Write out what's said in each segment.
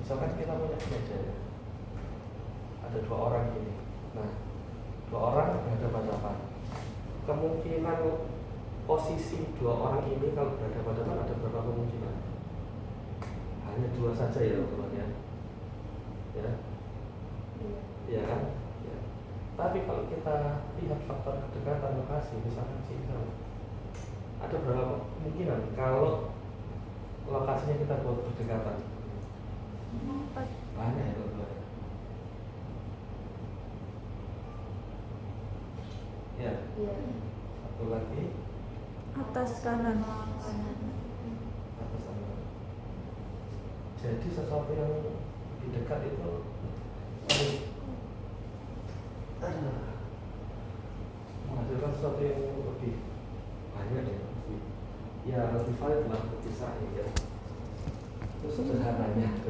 Misalkan kita punya meja ya, ada 2 orang ini. Nah, 2 orang berhadapan-hadapan. Kemungkinan posisi 2 orang ini kalau berhadapan-hadapan ada berapa kemungkinan? Hanya 2 saja ya teman-teman ya. Ya kan? Ya. Tapi kalau kita lihat faktor kedekatan lokasi, misalkan sini ada berapa kemungkinan kalau lokasinya kita buat berdekatan? Banyak ya teman-teman. Ya. Satu lagi. Atas kanan. Atas kanan. Jadi sesuatu yang di dekat itu menghasilkan sesuatu yang lebih banyak ya, lebih valid lah, lebih sahih ya. Itu sederhananya.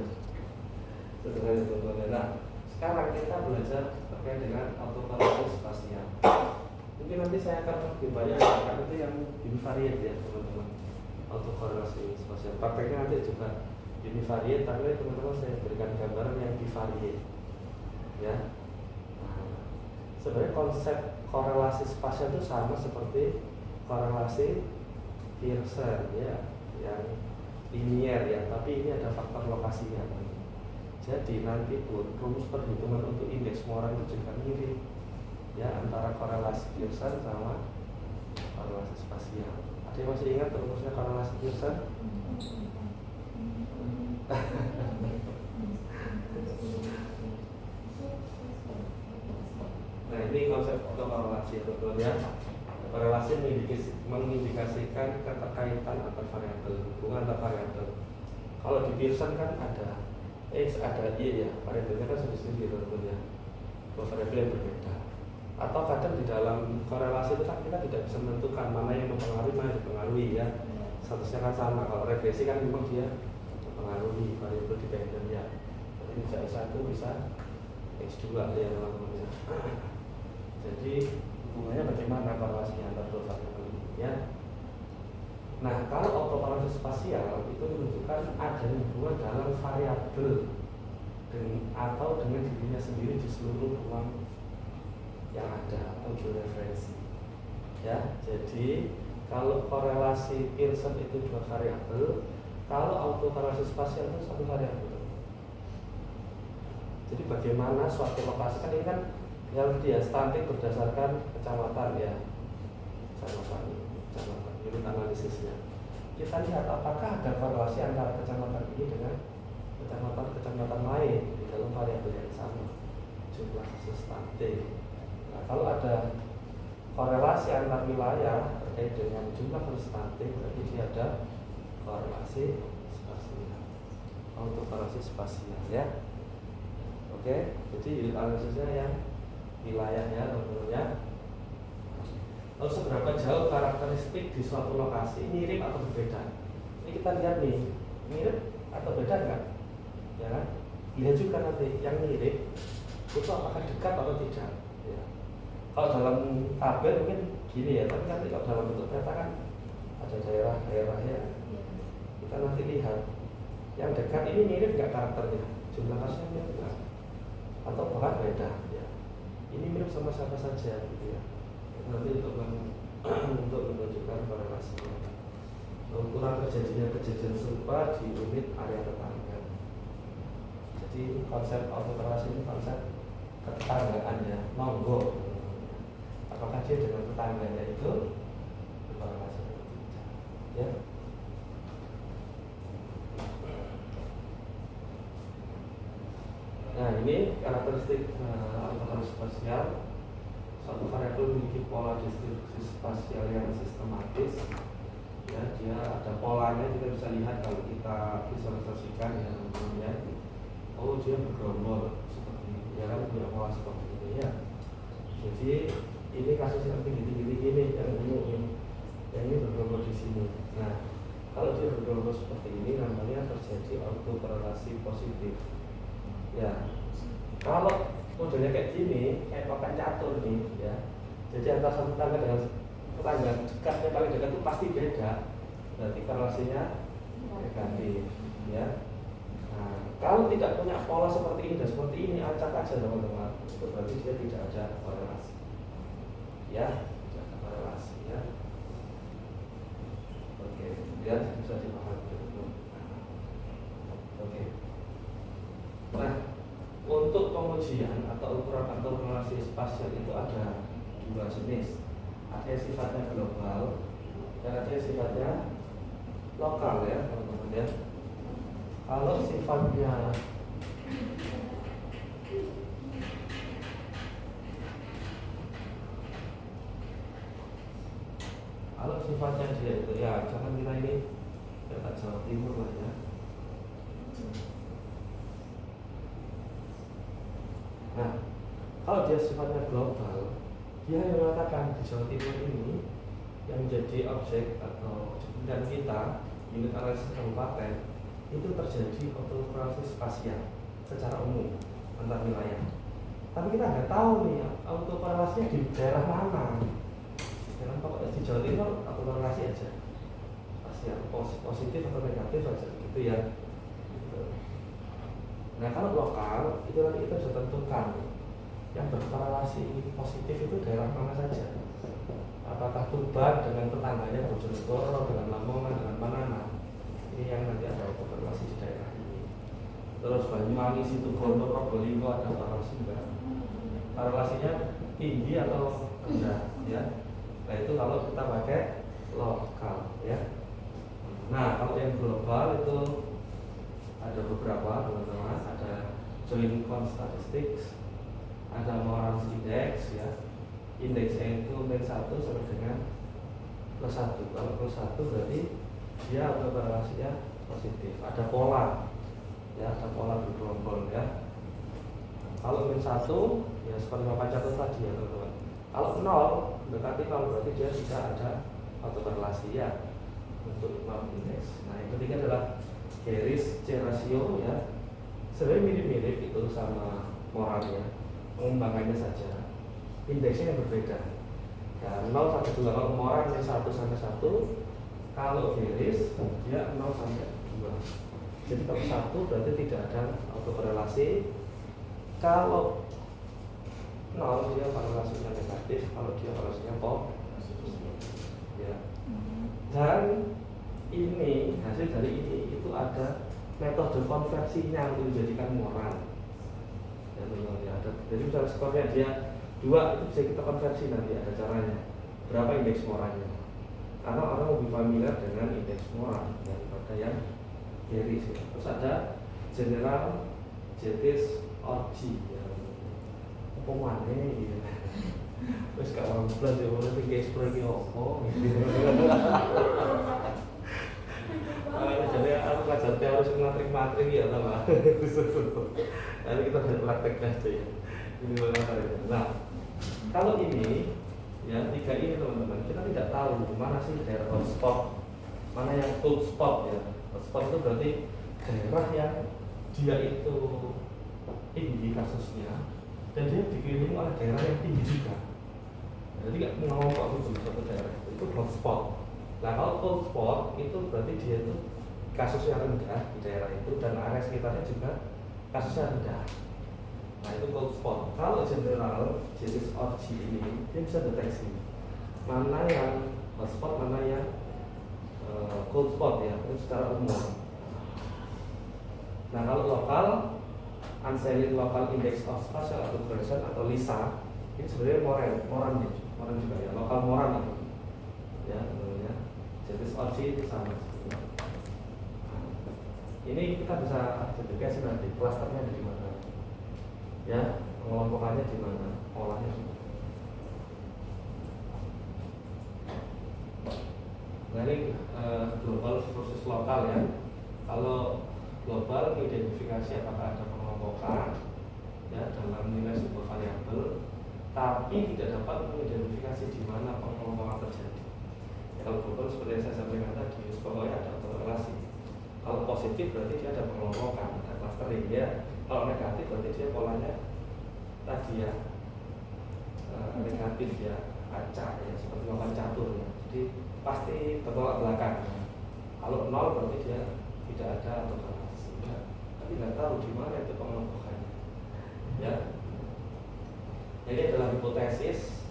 Sederhananya. Nah, sekarang kita belajar terkait dengan autokorelasi spasial. Mungkin nanti saya akan lebih banyak karena itu yang univariate ya teman-teman. Autokorelasi spasial. Prakteknya nanti juga univariate, tapi teman-teman saya berikan gambaran yang bivariate. Ya. Nah, sebenarnya konsep korelasi spasial itu sama seperti korelasi Pearson ya, yang linier ya, tapi ini ada faktor lokasinya. Jadi nanti pun rumus perhitungan untuk indeks Moran itu juga mirip ya, antara korelasi Pearson sama korelasi spasial. Ada yang masih ingat rumusnya korelasi Pearson? Nah, ini konsep autokorelasi betul ya. Korelasi mengindikasikan keterkaitan antar variabel, hubungan antar variabel. Kalau di Pearson kan ada X, ada Y ya, variabelnya kan sendiri betul ya. 2 variabel yang berbeda. Atau kadang di dalam korelasi itu kan kita tidak bisa menentukan mana yang mempengaruhi, mana yang dipengaruhi ya. Statusnya kan sama. Kalau regresi kan memang dia mempengaruhi variabel dependen ya. Jadi bisa X1 bisa X2 ya teman-teman. Jadi hubungannya bagaimana korelasinya antar 2 variabel ini ya. Nah, kalau autokorelasi spasial itu menunjukkan adanya hubungan dalam variabel atau dengan dirinya sendiri di seluruh ruang yang ada atau georeferensi ya. Jadi kalau korelasi Pearson itu 2 variabel, kalau autokorelasi spasial itu 1 variabel. Jadi bagaimana suatu lokasi, kan ini kan yang dia stunting berdasarkan kecamatan ya, kecamatan unit analisisnya. Kita lihat apakah ada korelasi antara kecamatan ini dengan kecamatan lain di dalam variabel yang sama, jumlah kasus stunting. Nah, kalau ada korelasi antar wilayah terkait dengan jumlah kasus stunting, berarti dia ada korelasi spasial, autokorelasi spasial ya. Oke, jadi unit analisisnya yang wilayahnya tentunya. Lalu seberapa jauh karakteristik di suatu lokasi mirip atau berbeda? Ini kita lihat nih, mirip atau beda enggak? Ya kan? Lihat juga nanti yang mirip itu apakah dekat atau tidak. Ya. Kalau dalam tabel mungkin gini ya, tapi nanti kalau dalam bentuk peta kan ada daerah-daerahnya. Kita nanti lihat yang dekat ini mirip enggak karakternya, jumlah kasusnya mirip enggak? Atau bahkan beda ya. Ini mirip sama siapa saja gitu ya. Nanti untuk menunjukkan korelasinya. Ukuran kejadian serupa di unit area tetangga. Jadi konsep autokorelasi ini konsep ketetanggaan ya, nonggo. Apakah dia dengan tetangganya itu korelasi atau tidak? Ya. Nah, ini karakteristik autokorelasi spasial. Suatu variabel memiliki pola distribusi spasial yang sistematis ya, dia ada polanya, kita bisa lihat kalau kita visualisasikan ya teman-teman ya. Oh, dia bergerombol seperti ini ya kan, punya pola seperti ini ya. Jadi ini kasus yang tinggi-tinggi yang ini bergerombol di sini. Nah, kalau dia bergerombol seperti ini namanya terjadi autokorelasi positif ya. Kalau modelnya kayak gini, kayak papan catur nih ya. Jadi antara satu tetangga dengan tetangga dekat, yang paling dekat itu pasti beda. Berarti korelasinya negatif ya. Nah, kalau tidak punya pola seperti ini dan seperti ini, acak aja teman-teman, itu berarti dia tidak ada korelasi. Ya, tidak ada korelasi ya. Oke, biar bisa dipahami. Oke. Nah, untuk pengujian atau ukuran atau relasi spasial itu ada dua jenis. Ada yang sifatnya global dan ada yang sifatnya lokal ya teman-teman ya. Kalau sifatnya dia itu ya, jangan kita ini dekat Jawa Timur lah ya. Nah, kalau dia sifatnya global, dia yang mengatakan di Jawa Timur ini yang menjadi objek atau dan kita unit analisis kabupaten itu terjadi autokorelasi spasial secara umum antar wilayah. Tapi kita nggak tahu nih autokorelasinya di daerah mana. Jangan pokoknya di Jawa Timur autokorelasi aja, spasial positif atau negatif aja gitu ya. Gitu. Nah kalau lokal itu nanti kita bisa tentukan yang berkorelasi positif itu daerah mana saja. Apakah Tuban dengan tetangganya Bojonegoro, dengan Lamongan, dengan Manana. Ini yang nanti ada korelasi di daerah ini. Terus Banyuwangi, Situbondo, Probolinggo ada korelasi enggak? Korelasinya tinggi atau rendah ya. Nah itu kalau kita pakai lokal ya. Nah kalau yang global itu ada beberapa teman-teman. Ada Joint Count Statistics, ada Moran's Index ya. Indeksnya itu min 1 sama dengan plus 1. Kalau plus 1 berarti dia autokorelasinya positif. Ada pola ya, ada pola bergerombol ya. Kalau min 1 ya seperti Bapak catat tadi ya teman-teman. Kalau 0 mendekati 0 berarti dia tidak ada autokorelasi ya untuk Moran's Index. Nah yang ketiga adalah Harris C ratio ya. Sebenarnya mirip-mirip itu sama Moran ya, pengembangannya saja. Indeksnya yang berbeda ya, 0 sampai 2. Kalau Moran yang 1 sampai 1, kalau Harris dia 0 sampai 2. Jadi kalau 1 berarti tidak ada autokorelasi. Kalau 0 dia korelasinya negatif, kalau dia korelasinya positif ya. Dan ini hasil dari ini itu ada metode konversinya untuk dijadikan Moran ya, ya ada. Jadi misalnya skornya dia 2 itu bisa kita konversi nanti, ada caranya. Berapa indeks Morannya? Karena orang lebih familiar dengan indeks Moran daripada yang Harris ya. Terus ada General Jetis Orji ya. Apa mana gitu. Terus kalau belas ya boleh tinggi ekspresi apa gitu. Jadi aku ngajar teori matrik ya sama. Nanti kita praktek aja ya. Ini bagaimana? Nah, kalau ini ya 3 ini teman-teman, kita tidak tahu mana sih daerah hotspot, mana yang cold spot ya. Hotspot itu berarti daerah yang dia itu tinggi kasusnya dan dia dikelilingi oleh daerah yang tinggi juga. Jadi nggak mengelompok itu satu daerah itu hotspot. Nah kalau cold spot itu berarti dia itu kasusnya rendah di daerah itu dan area sekitarnya juga kasusnya rendah. Nah itu cold spot. Kalau general jenis orgi ini dia bisa deteksi mana yang hotspot, mana yang cold spot ya, itu secara umum. Nah kalau lokal, Unsigned Local Index of Spatial Autocorrelation atau LISA ini sebenarnya Moran juga ya, lokal Moran itu ya sebenarnya. Jenis orgi itu sama. Ini kita bisa identifikasi nanti klasternya dari mana. Ya, pengelompokannya di mana, polanya. Nah ini global versus lokal ya. Kalau global identifikasi apakah ada pengelompokan ya dalam nilai sebuah variabel, tapi tidak dapat mengidentifikasi di mana pengelompokan terjadi. Ya, kalau global seperti yang saya sampaikan tadi, pokoknya ada korelasi. Kalau positif berarti dia ada pengelompokan, ada clustering ya. Kalau negatif berarti dia polanya tadi ya negatif ya, acak ya, seperti papan catur ya. Jadi pasti bertolak belakang. Kalau 0 berarti dia tidak ada autokorelasi ya. tapi nggak tahu di mana itu pengelompokannya. Ya, ini adalah hipotesis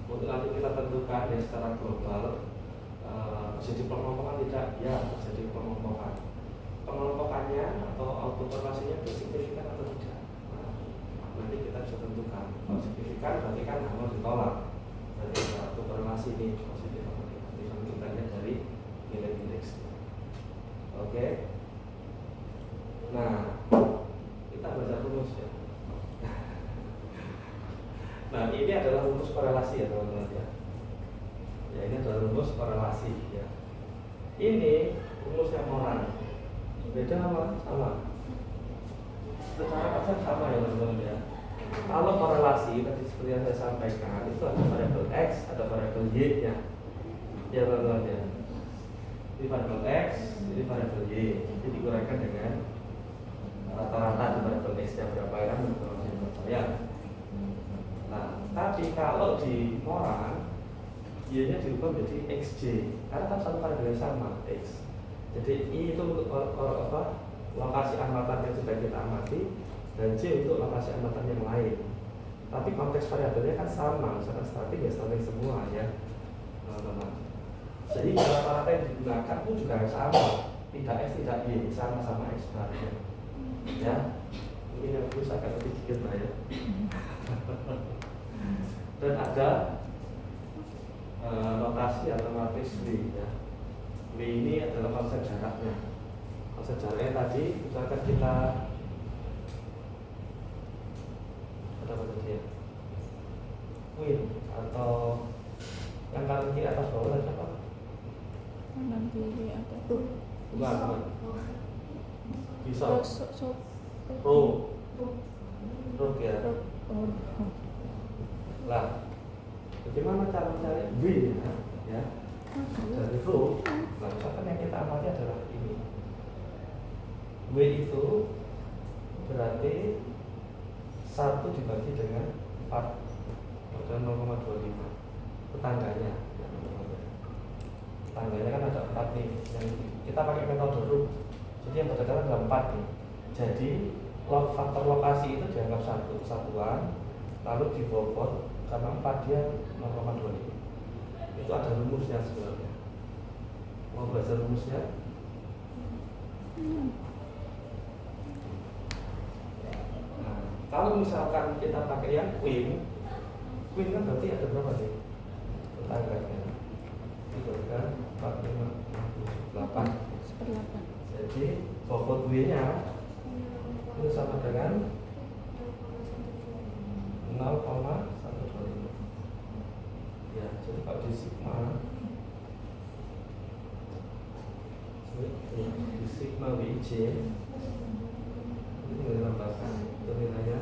untuk nanti kita tentukan ya secara global terjadi pengelompokan tidak, ya terjadi pengelompokan. Pengelompokannya atau autokorelasinya itu signifikan atau tidak. Nah, nanti kita bisa tentukan. Kalau signifikan berarti kan nggak mau ditolak. Berarti autokorelasi ini positif atau negatif. Nanti kita lihat dari nilai indeks. Oke. Nah, kita baca rumus ya. Nah, ini adalah rumus korelasi ya teman-teman ya. Ya, ini adalah rumus korelasi ya. Ini rumusnya Moran. Beda apa? Sama. Secara konsep sama ya teman-teman ya. Kalau korelasi tadi seperti yang saya sampaikan itu ada variabel x, ada variabel y nya. Ya teman-teman ya. Ini variabel x, ini variabel y. Jadi dikurangkan dengan rata-rata di variabel x nya berapa ya kan? Ya. Nah, tapi kalau di Moran y-nya dirubah menjadi xj karena kan satu variabel yang sama x. Jadi I itu untuk lokasi amatan yang sudah kita amati dan J untuk lokasi amatan yang lain. Tapi konteks variabelnya kan sama, misalkan statik ya statik semua ya teman-teman. Sehingga rata-rata yang digunakan pun juga sama, tidak x tidak y, sama-sama x bar ya. Ya, mungkin yang perlu saya agak lebih sedikit lah ya. Dan ada notasi atau matris W ya. W ini adalah konsep jaraknya. Konsep jaraknya tadi misalkan kita ada apa tadi ya? Win atau yang kanan kiri atas bawah tadi apa? Kanan kiri atas. Bukan. Bisa. Ro. Ro ya. Lah, bagaimana cara mencari W ya? Dari rho, nah misalkan yang kita amati adalah ini. W itu berarti 1 dibagi dengan 4 pada 0,25 tetangganya. Tetangganya kan ada 4 nih. Yang kita pakai metode rho. Jadi yang berdekatan adalah 4 nih. Jadi faktor lokasi itu dianggap satu kesatuan, lalu dibobot karena 4 dia 0,25. Itu ada rumusnya sebenarnya. Mau belajar rumusnya? Nah, kalau misalkan kita pakai yang Queen kan berarti ada berapa nih? Tetangganya. Itu kan 4, 5, 8. Jadi bobot W-nya itu sama dengan 0,125. Ya, jadi kalau di sigma Wj ini nilai tambahkan itu nilainya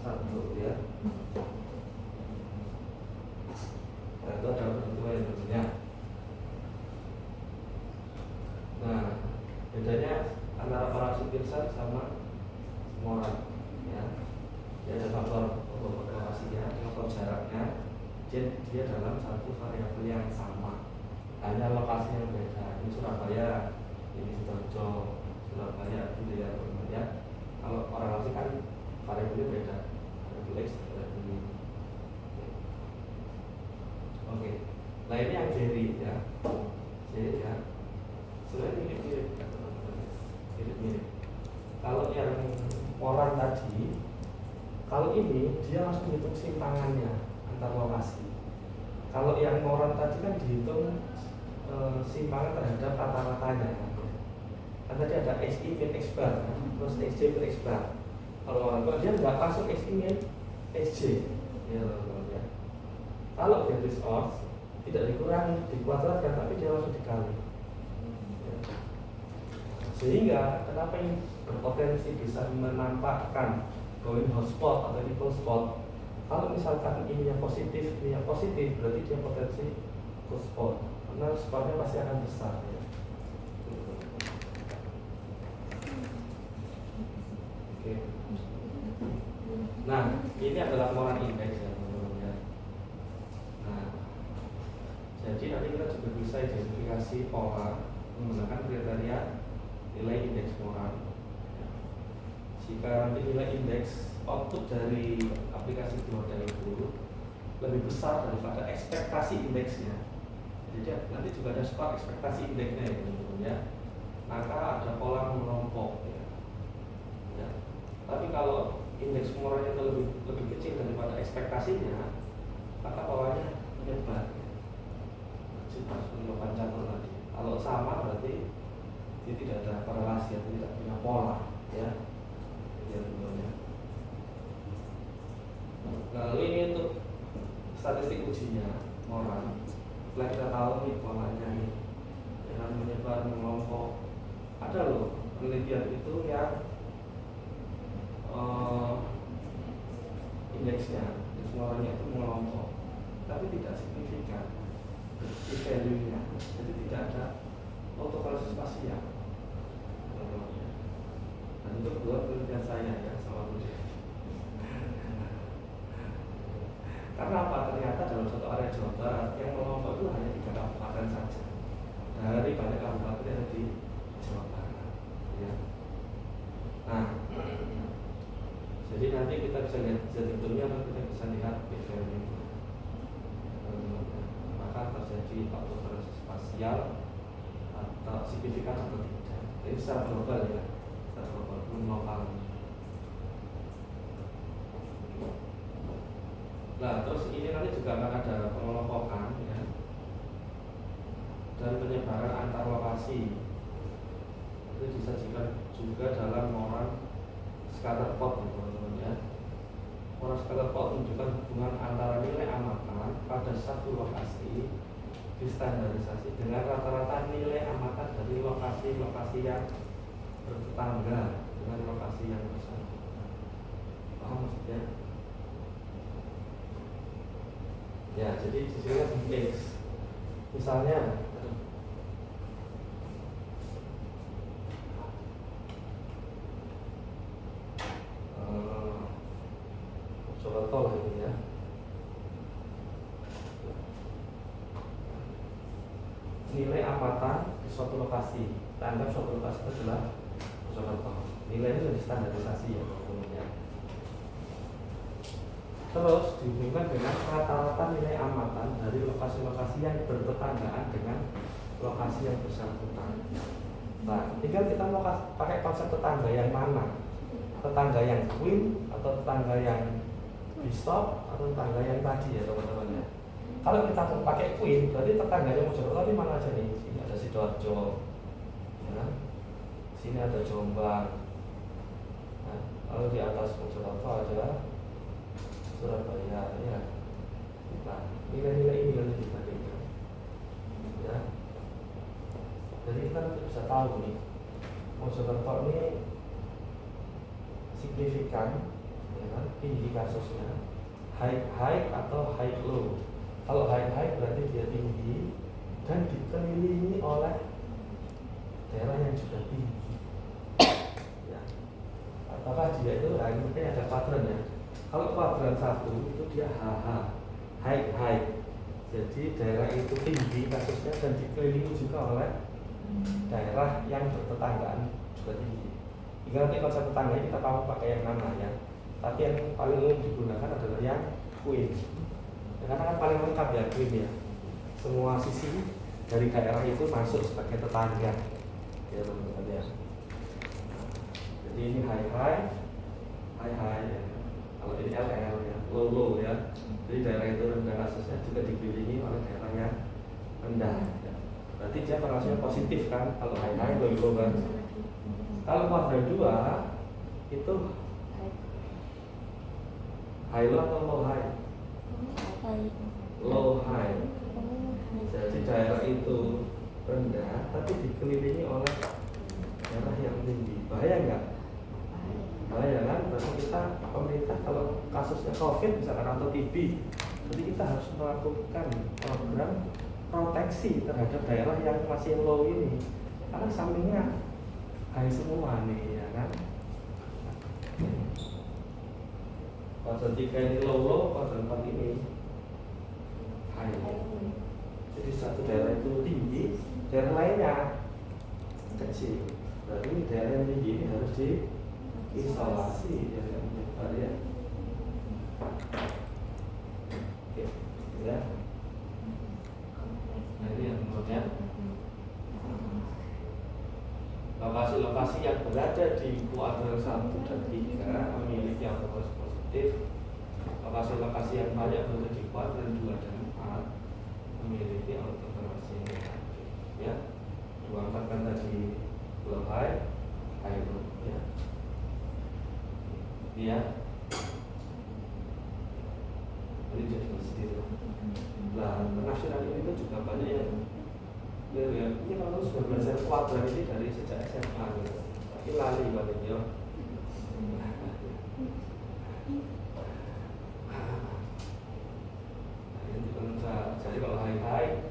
1 ya. Nah, itu ada perhitungan yang tentunya. Nah, bedanya antara korelasi Pearson sama Moran ya. Dia ada faktor korelasinya, faktor jaraknya. Dia dalam satu variabel yang sama, hanya lokasi yang beda. Ini Surabaya, ini Sidoarjo, Surabaya, gitu ya teman-teman ya. Kalau korelasi kan variabelnya beda, variabel x, variabel y. Oke, nah ini yang Jerry ya, Jerry ya. Sebenarnya mirip-mirip ya teman-teman, mirip-mirip. Kalau yang Moran tadi, kalau ini dia langsung hitung simpangannya antar lokasi. Kalau yang Moran tadi kan dihitung simpangan terhadap rata-ratanya. Kan tadi ada XI min X bar, terus XJ min X bar. Kalau Moran dia nggak masuk XI min XJ. Ya, ya. Kalau garis odds tidak dikurangi, dikuadratkan, tapi dia langsung dikali. Ya. Sehingga kenapa ini berpotensi bisa menampakkan going hotspot atau equal spot. Kalau misalkan ininya positif, berarti dia potensi full spot. Karena spotnya pasti akan besar ya. Oke. Nah, ini adalah Moran index ya teman-teman ya. Nah, jadi nanti kita juga bisa identifikasi pola menggunakan kriteria nilai indeks Moran. jika nanti nilai indeks output dari aplikasi model itu lebih besar daripada ekspektasi indeksnya, jadi nanti juga ada skor ekspektasi indeksnya ya teman-teman ya, maka ada pola melompok ya. Ya. Tapi kalau indeks murahnya itu lebih kecil daripada ekspektasinya, maka polanya menyebar ya. Seperti contoh tadi, kalau sama berarti dia tidak ada korelasi atau tidak punya pola ya. Lalu ini untuk statistik ujinya orang, setelah kita tahu nih polanya nih, dengan menyebar mengelompok, ada loh penelitian itu yang indeksnya, semuanya itu mengelompok, tapi tidak signifikan di value-nya, jadi tidak ada autokorelasi spasial. Dan itu buat penelitian saya ya sama Budi. Karena apa? Ternyata dalam satu area Jawa Barat yang mengelompok itu hanya 3 kabupaten saja dari banyak kabupaten yang ada di Jawa Barat. Ya. Nah, jadi nanti kita bisa lihat Z-nya atau kita bisa lihat value. Maka terjadi autokorelasi spasial atau signifikan atau tidak. Ini secara global ya, secara global, belum lokal. Nah, terus ini nanti juga akan ada pengelompokan ya, dan penyebaran antar lokasi. Itu disajikan juga dalam Moran Scatterplot ya teman-teman ya. Moran Scatterplot menunjukkan hubungan antara nilai amatan pada satu lokasi distandarisasi dengan rata-rata nilai amatan dari lokasi-lokasi yang bertetangga dengan lokasi yang bersangkutan. Paham maksudnya? Ya, jadi sisinya indeks. Misalnya contoh lah ini ya. Nilai amatan di suatu lokasi, kita anggap suatu lokasi itu adalah contoh. Nilainya sudah distandarisasi ya teman-teman. Terus dihubungkan dengan rata-rata nilai amatan dari lokasi-lokasi yang bertetanggaan dengan lokasi yang bersangkutan. Nah, tinggal kita mau pakai konsep tetangga yang mana? Tetangga yang Queen atau tetangga yang Bistop atau tetangga yang tadi ya teman-teman ya. Kalau kita mau pakai Queen, berarti tetangganya Mojokerto di mana aja nih? Sini ada Sidoarjo, ya. Sini ada Jombang. Nah, lalu di atas Mojokerto ada Surabaya ya. Nah, nilai-nilai ini nanti dibandingkan ya. Jadi kita nanti bisa tahu nih Mojokerto ini signifikan ya kan, tinggi kasusnya, high atau high low. Kalau high berarti dia tinggi dan dikelilingi oleh daerah yang juga tinggi ya. Apakah dia itu, nah ini mungkin ada kuadran ya. Kalau kuadran 1 itu dia high. Jadi daerah itu tinggi kasusnya dan dikelilingi juga oleh daerah yang bertetanggaan juga tinggi. Hingga nanti konsep tetangganya kita tahu pakai yang mana ya. Tapi yang paling umum digunakan adalah yang Queen. Ya, karena kan paling lengkap ya Queen ya. Semua sisi dari daerah itu masuk sebagai tetangga. Ya teman-teman ya. Jadi ini high ya. Kalau ini LL ya, low ya. Jadi daerah itu rendah kasusnya juga dikelilingi oleh daerah yang rendah ya. Berarti dia korelasinya positif kan kalau high low kan. Kalau kuadran 2 itu high low atau low high? Low high. Jadi daerah itu rendah tapi dikelilingi oleh daerah yang tinggi. Bahaya nggak? Bahaya kan? Berarti pemerintah kalau kasusnya COVID misalkan atau TB, jadi kita harus melakukan program proteksi terhadap daerah yang masih low ini, karena sampingnya high semua nih ya kan. Kuadran 3 ini low, kuadran 4 ini high. Jadi satu daerah itu tinggi, daerah lainnya kecil. Berarti daerah yang tinggi ini harus instalasi ya, ya. Oke, ya. Nah ini yang kemudian lokasi-lokasi yang berada di kuadran 1 dan 3 memiliki autonomous positif. Lokasi-lokasi yang banyak berada di kuadran 2 dan 4 memiliki autonomous negatif. Ya, 24 kan tadi low high low ya. Ya. Ini jadi sendiri. Nah, penafsiran ini juga banyak yang ya, ini kalau sudah belajar kuadran ini dari sejak SMA gitu. Tapi lali banget ya. Jadi kalau high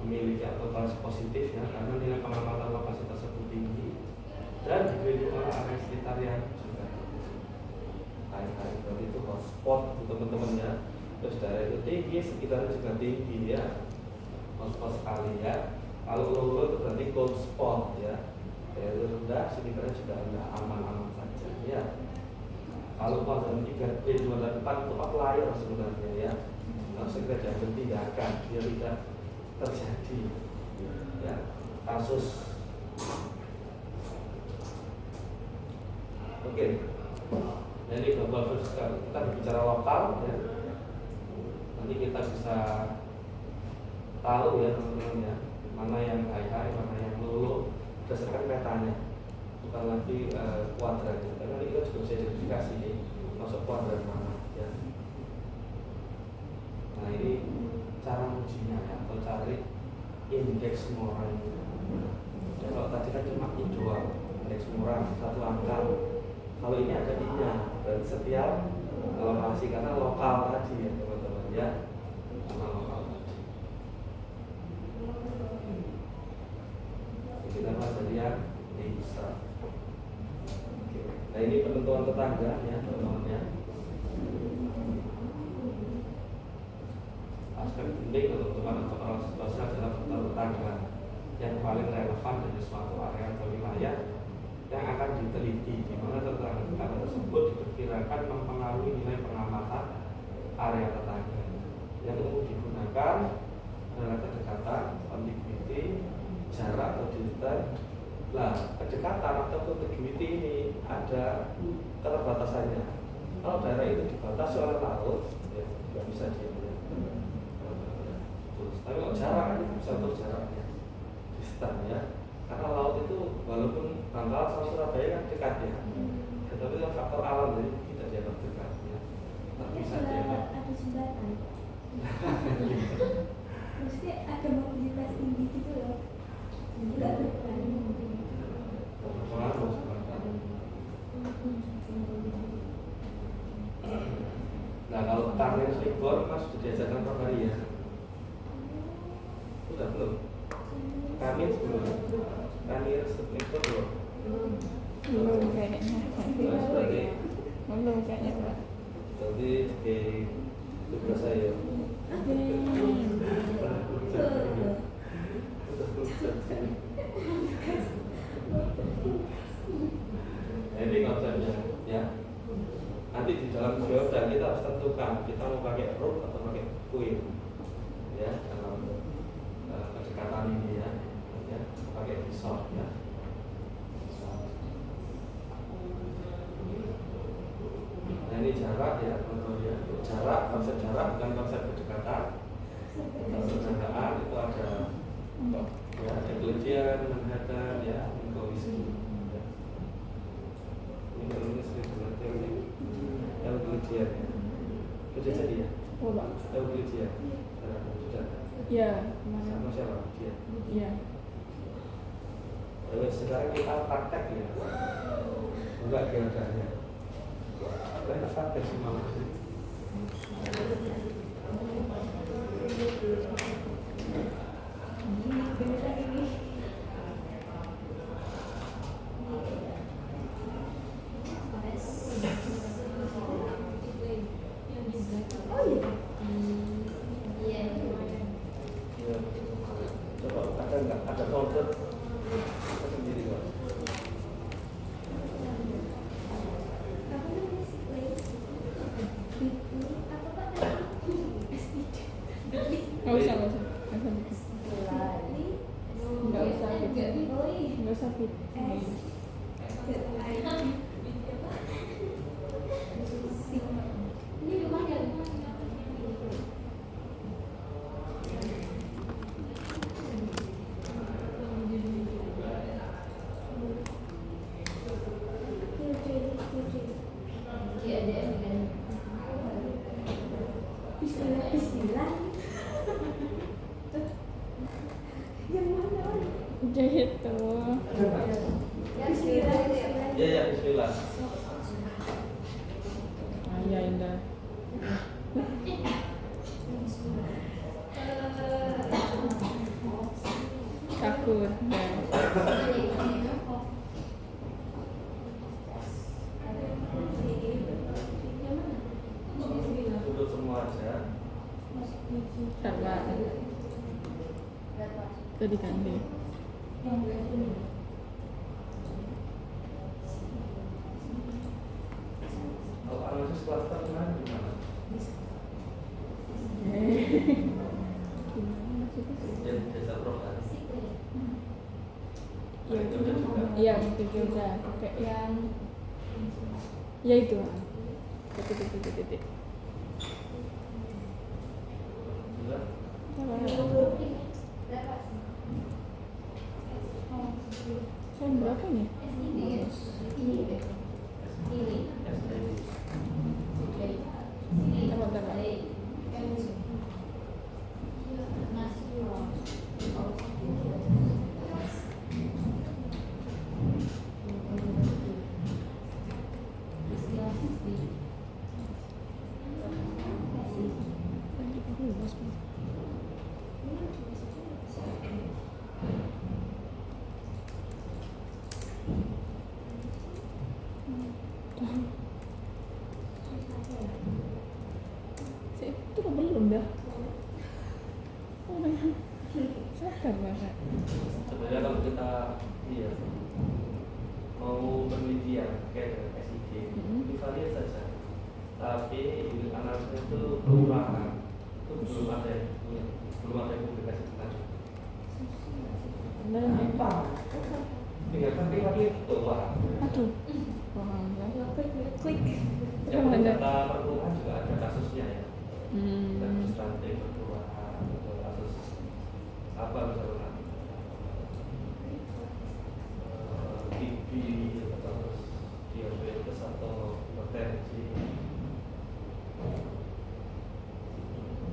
memiliki autonomous positif ya, karena nilai pengamatan lokasi tersebut tinggi dan dipilih oleh area sekitar yang juga high berarti itu hotspot untuk teman-teman ya. Terus daerah itu tinggi, sekitarnya juga tinggi ya, hotspot sekali ya. Kalau low itu berarti cold spot ya, daerah rendah, sekitarnya juga rendah, aman-aman saja ya. Kalau kuadran 3, B, 2, dan 4 itu outlier sebenarnya ya, harus segera diambil tindakan biar tidak terjadi ya kasus. Oke. Jadi global versus kita berbicara lokal ya. Nanti kita bisa tahu ya teman-teman ya, mana yang high, mana yang low berdasarkan petanya, bukan lagi kuadrannya. Karena nanti kita juga bisa identifikasi masuk kuadran mana ya. Nah ini cara ujinya ya, atau cari indeks Moran. Ya, kalau tadi kan cuma I doang, indeks Moran satu angka. Kalau ini ada I-nya, dan setiap lokasi karena lokal tadi ya teman-teman ya, karena lokal tadi. Kita pelajari yang bisa. Nah ini penentuan tetangga ya teman-teman ya. Aspek penting untuk menentukan situasi adalah penentuan tetangga yang paling relevan dari suatu area atau wilayah yang akan diteliti, di mana tetangga tersebut diperkirakan mempengaruhi nilai pengamatan area tetangga. Yang umum digunakan adalah kedekatan, contiguity, jarak atau distance. Nah, kedekatan atau contiguity ini ada keterbatasannya. Kalau daerah itu dibatasi oleh laut, ya nggak bisa dia. Tapi kalau jarak kan itu bisa atur jaraknya, distance ya. Karena laut itu walaupun Bangkalan sama Surabaya kan dekat ya, tetapi itu faktor alam jadi tidak dianggap dekat ya. Tapi bisa dianggap. Ada jembatan. Maksudnya ada mobilitas tinggi gitu loh. Enggak berani. Nah kalau target libur mas sudah diajarkan per hari ya? Sudah belum? Kami sebelum kami libur belum? Belum kayaknya. Belum kayaknya Pak. Jadi di tugas saya. Ini konsepnya ya. Nanti di dalam geodan kita harus tentukan kita mau pakai root atau pakai queen ya dalam kedekatan ini ya, pakai resort ya. Nah ini jarak ya contohnya, jarak, konsep jarak bukan konsep kedekatan. Konsep jarak itu ada ya, Euclidean, Manhattan ya, Minkowski ya. Ini sering teori Euclidean ya. Sudah jadi ya? Euclidean sudah. Ya, sama siapa? Dia. Iya. Sekarang kita praktek ya. Enggak geodanya. Kita praktek semua sih. Ada folder sendiri kok. Ini lumayan. Bismillah, bismillah. Yang mana? Jahit tuh. Bismillah, bismillah. Ya ya bismillah. Ya indah. Takut. Duduk semua aja. Sama. Tadi ganti. Kalau analisis klaster kemarin gimana? Gimana maksudnya? Jasa Prof kan? Iya, itu juga. Kayak yang ya itu. Titik. Juga. Yang berapa nih? Teman-teman. Itu belum dah. Oh my god. Sabar banget. Sebenarnya kalau kita mau penelitian kayak dengan SIG, kita lihat saja. Tapi unit analisis itu kelurahan itu belum ada yang publikasi tentang itu. Apa? Tinggal tapi itu Pak. Aduh. Wah, enggak. Klik. Yang data perkelurahan juga ada kasusnya ya. Kasus rantai perkelurahan atau kasus apa misalnya TB atau diabetes atau hipertensi.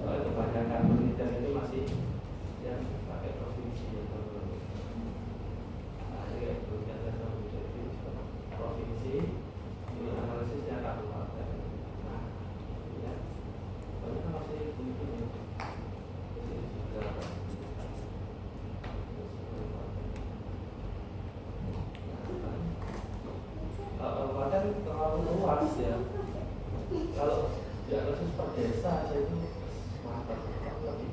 Soalnya kebanyakan penelitian itu masih yang pakai provinsi atau penelitian dasar provinsi, ini analisisnya kabupaten. Nah, ya, banyak masih begitu juga. Kabupaten terlalu luas ya. Kalau dianalisis per desa aja itu mantap lebih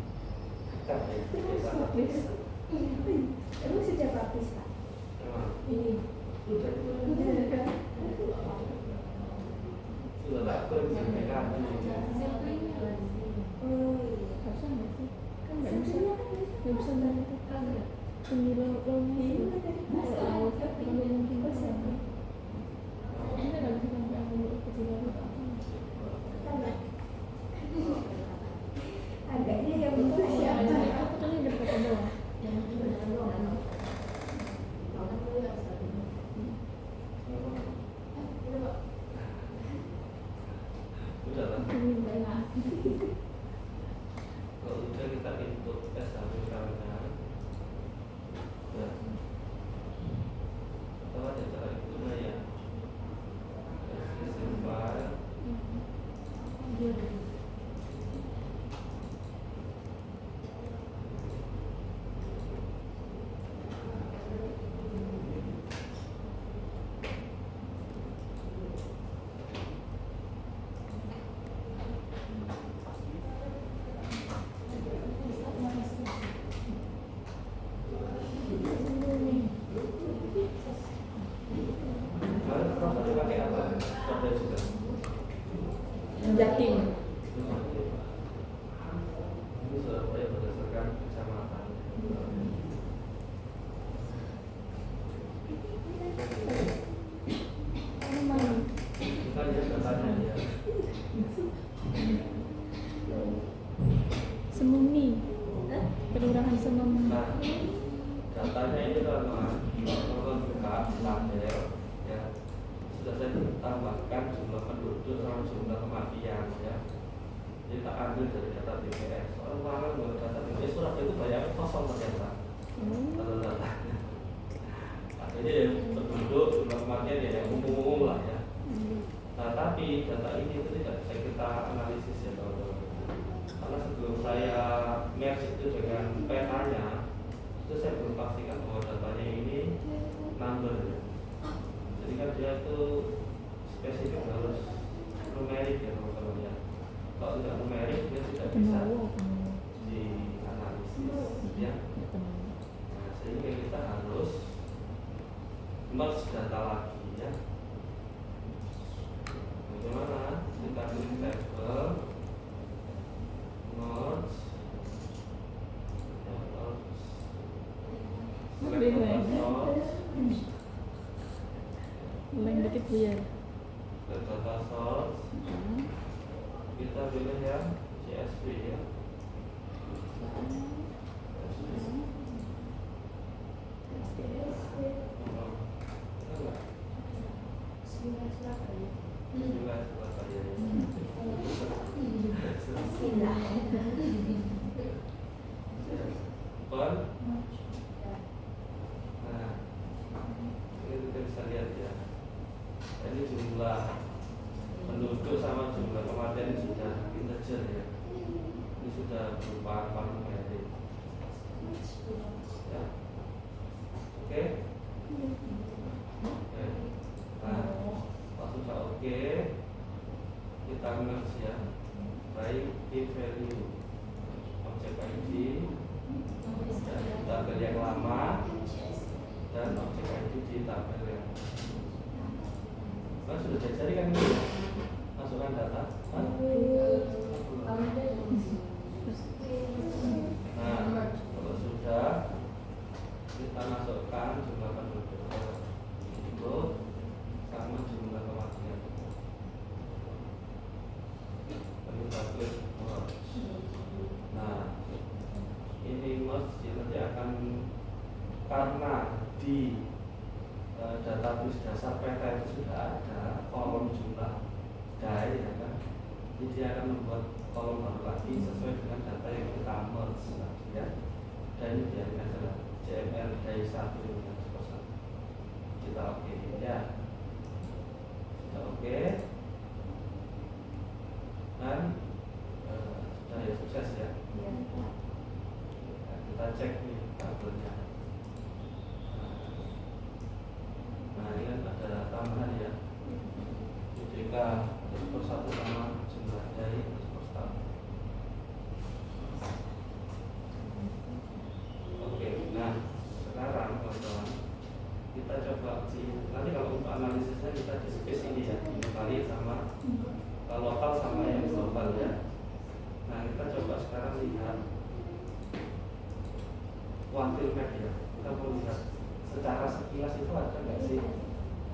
dekat ya desa per desa. Emang sudah bagus Pak? Memang Ini. sudah tak berdimensikan. Oh iya. Harusnya nggak sih? Kan nggak bisa. Nggak bisa dari itu. Pemilu Ini dari pasar. mungkin bisa. Ini nggak bisa sampai aku ketiga. Agaknya yang betul siapa? Aku tuh yang dekat ke bawah. Udah lah. Kalau udah kita input S1 misalnya, ya, atau ada cara inputnya ya, SSM file, kemarin Prof tadi pakai apa? Ada juga. Jatim. Ini Surabaya berdasarkan kecamatan. tabel ya, sudah saya tambahkan jumlah penduduk sama jumlah kematian ya. Jadi tak ambil dari data BPS. Orang buat data BPS Surabaya itu banyak kosong ternyata data-data. Akhirnya ya penduduk jumlah kematian ya yang umum-umum lah ya. Nah tapi data ini itu tidak bisa kita analisis ya teman-teman. Karena sebelum saya merge itu dengan petanya, itu saya belum pastikan bahwa datanya ini number ya. Jadi kan dia itu spesifik harus numerik ya teman-teman ya. Kalau tidak numerik dia tidak bisa dianalisis ya. Nah, sehingga kita harus merge data lagi ya. Bagaimana? Kita pilih tabel merge Lain dikit biar. data source kita pilih yang CSV ya. Nah, ini kita bisa lihat ya. Ini jumlah penduduk sama jumlah kematian ini sudah integer ya. Ini sudah berupa alfabetik. Ya. Oke. Nah, pas sudah oke, kita merge ya. Baik key value objek ID dan tabel yang lama dan objek ID di tabel yang sudah dicari kan ini masukkan data kan? Nah kalau sudah kita masukkan jumlah penduduk itu sama jumlah kematian. Lalu kita klik merge. Nah ini merge nanti akan, karena di database dasar peta itu sudah ada kolom jumlah DAI ya kan, jadi dia akan membuat kolom baru lagi sesuai dengan data yang kita merge ya. Dan ini dia adalah JML DAI 1 yang kita oke ya, sudah oke dan sudah ya sukses ya. Kita cek nih tabelnya. Nah ini kan ada tambahan ya, JDK per 1 sama jumlah dari per 1. Oke, nah sekarang teman-teman kita coba nanti kalau untuk analisisnya kita di space ini ya, ini kali sama lokal sama yang global ya. Nah kita coba sekarang lihat quantile map ya. Kita mau lihat secara sekilas itu ada nggak sih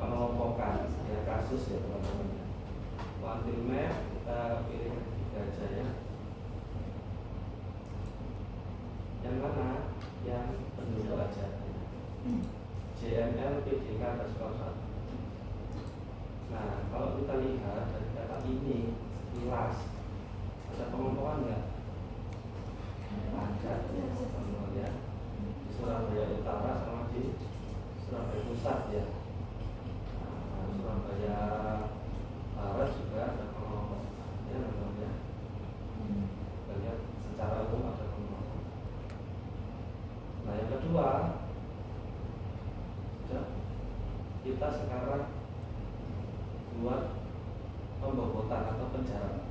pengelompokan ya kasus ya teman-teman. Quantile map kita pilih ketiga aja ya. Yang mana? Yang penduduk aja. JML PDK _1. Nah kalau kita lihat dari data ini sekilas ada pengelompokan nggak? Ada teman-teman ya. Di Surabaya Utara sama di Surabaya Pusat ya. Nah, Surabaya Barat juga ada pengelompokan ya teman-teman ya. Kita lihat secara umum ada pengelompokan. Nah yang kedua, kita sekarang buat pembobotan atau penjara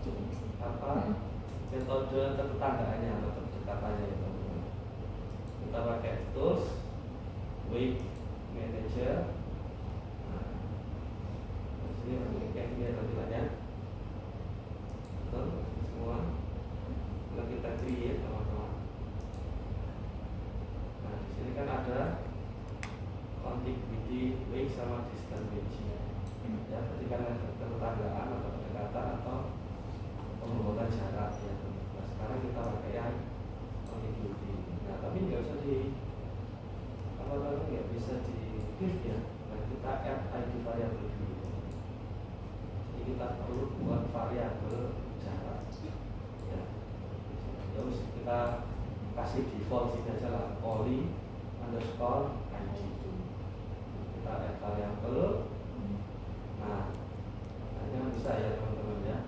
apa metode ketetanggaannya atau kedekatannya ya teman-teman. Kita pakai tools Weight Manager. Nah, di sini kayak gini tampilannya. Betul semua. Lalu kita create teman-teman. Nah di sini kan ada contiguity weight sama distance weight ya, ketika ketetanggaan atau kedekatan atau pembobotan jarak ya. Nah sekarang kita pakai yang contiguity. Nah tapi nggak usah di apa namanya, nggak bisa di click ya. Nah kita add ID variabel dulu. Jadi kita perlu buat variabel jarak. Ya. Terus kita kasih default sini aja lah, poly underscore ID. Kita add variabel. Nah, hanya bisa ya teman-teman ya.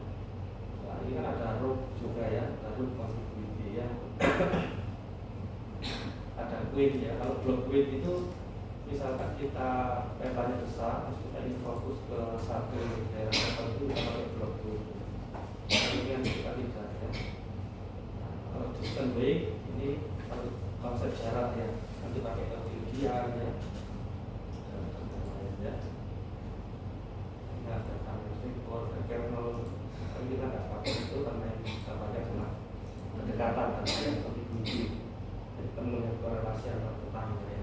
Nah, ini kan ada root juga ya, ada root contiguity ya. Ada quit ya. Kalau block quit itu misalkan kita petanya besar, terus kita ingin fokus ke satu daerah tertentu, kita pakai block quit. Ini yang kita tidak ya. Nah, kalau distance weight ini konsep jarak ya, nanti pakai Euclidean ya. Dan lain-lain ya. Ini ada dimension for kernel, tapi kita nggak pakai itu karena yang kita pakai cuma pendekatan dan yang contiguity. Jadi temunya korelasi antar tetangga ya.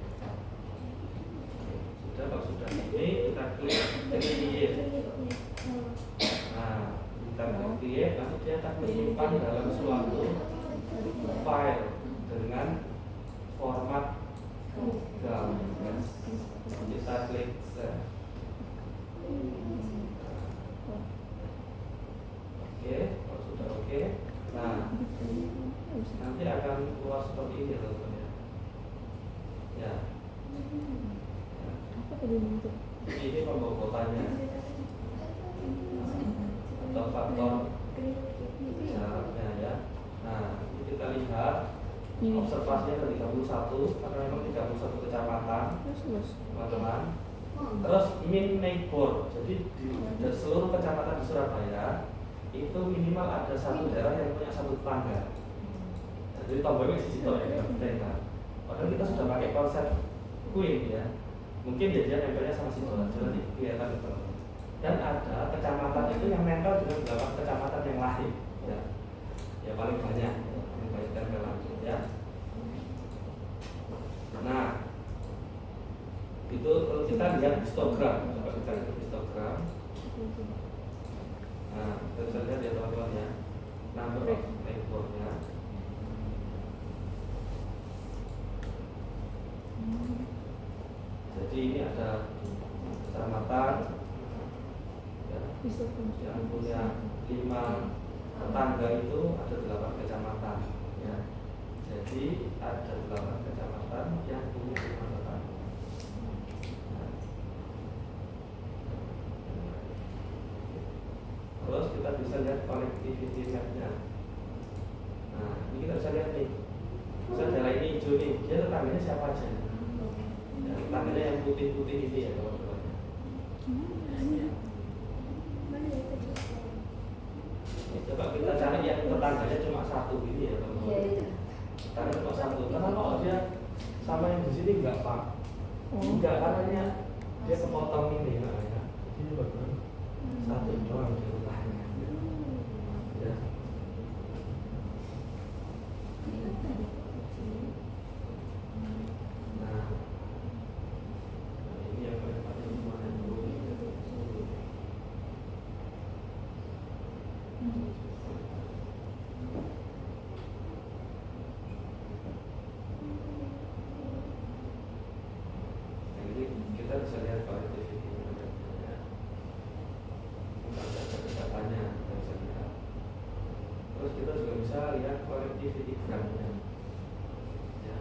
Sudah, kalau sudah ini kita klik create. Nah, kita klik create, nanti dia akan menyimpan dalam suatu file dengan format GAM. Kita klik save. Oke, kalau sudah oke, nah nanti akan keluar seperti ini teman-teman ya. Ya. Apa tadi bentuk? Ini pembobotannya atau faktor jaraknya ya. Nah, ini kita lihat observasinya ada 31 karena memang 31 kecamatan teman-teman. Terus min neighbor, jadi di seluruh kecamatan di Surabaya itu minimal ada satu daerah yang punya satu tetangga. Jadi tombolnya di situ ya, kan. Padahal kita sudah pakai konsep queen ya. Mungkin dia nempelnya sama situ aja nanti kelihatan itu. Dan ada kecamatan itu yang nempel dengan beberapa kecamatan yang lain ya. Ya paling banyak yang banyak tempelan ya. Nah, itu kalau kita lihat histogram, coba kita lihat histogram. Nah, kita bisa lihat ya teman-teman ya, number of neighbornya. Jadi ini ada kecamatan ya, yang punya 5 tetangga itu ada 8 kecamatan ya. Jadi ada 8 kecamatan yang punya 5 tetangga. Terus kita bisa lihat connectivity map-nya. Nah, ini kita bisa lihat nih. Misalnya daerah ini hijau nih, dia tetangganya siapa aja? Ya, tetangganya yang putih-putih ini ya teman-teman. Ini coba kita cari yang tetangganya cuma satu ini ya teman-teman. Karena cuma satu. Karena kalau dia sama yang di sini enggak pak, enggak karena dia kepotong ini namanya. Jadi bagaimana? Satu doang di rumahnya. Ya. Nah, ini yang paling mana dulu? Jadi kita bisa lihat connectivity ya. Bukan saja kedatannya kita bisa lihat. Terus kita juga bisa lihat connectivity gramnya. Ya.